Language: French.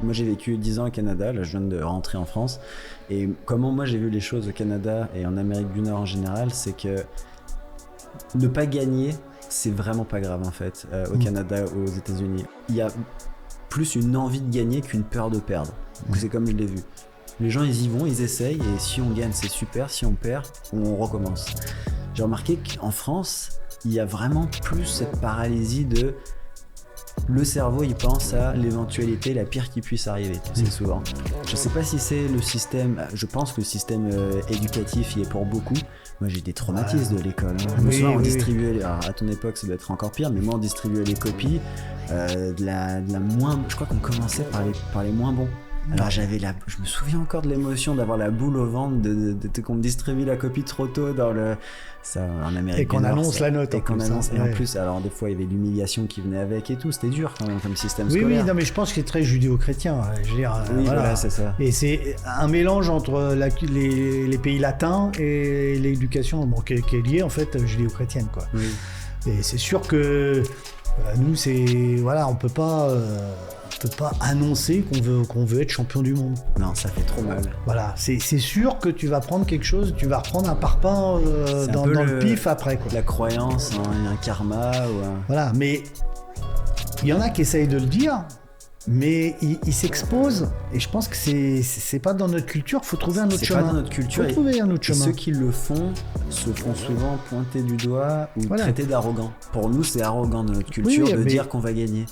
Moi j'ai vécu 10 ans au Canada, là je viens de rentrer en France, et comment moi j'ai vu les choses au Canada et en Amérique du Nord en général, c'est que ne pas gagner, c'est vraiment pas grave en fait, au Canada, aux États-Unis. Il y a plus une envie de gagner qu'une peur de perdre. Donc c'est comme je l'ai vu. Les gens ils y vont, ils essayent, et si on gagne c'est super, si on perd, on recommence. J'ai remarqué qu'en France, il y a vraiment plus cette paralysie de... Le cerveau, il pense à l'éventualité la pire qui puisse arriver, tu sais, souvent. Je sais pas si c'est le système, je pense que le système éducatif y est pour beaucoup. Moi, j'ai des traumatismes de l'école. Hein. Je me souviens, on distribuait, alors, à ton époque, ça doit être encore pire, mais moi, on distribuait les copies de la moins... Je crois qu'on commençait par les moins bons. Alors je me souviens encore de l'émotion d'avoir la boule au ventre, qu'on me distribue la copie trop tôt dans le... Ça, en Amérique et qu'on du Nord, annonce la note. Et qu'on annonce, et en ouais. plus, alors des fois il y avait l'humiliation qui venait avec et tout, c'était dur quand même comme système Oui, scolaire. oui, non, mais je pense que c'est très judéo-chrétien. Je veux dire, Oui, voilà, c'est ça. Et c'est un mélange entre les pays latins et l'éducation, bon, qui est liée en fait judéo-chrétienne, quoi. Oui. Et c'est sûr que nous, c'est voilà, on peut pas annoncer qu'on veut être champion du monde. Non, ça fait trop mal. Voilà, c'est sûr que tu vas prendre quelque chose, tu vas reprendre un parpaing dans le pif après, quoi. La croyance, hein, un karma ou un... Voilà, mais il y en a qui essayent de le dire, mais ils s'exposent, et je pense que c'est pas dans notre culture, faut trouver un autre chemin. C'est pas dans notre culture. Faut trouver un autre chemin. Ceux qui le font se font souvent pointer du doigt ou traiter d'arrogant. Pour nous, c'est arrogant dans notre culture de dire qu'on va gagner.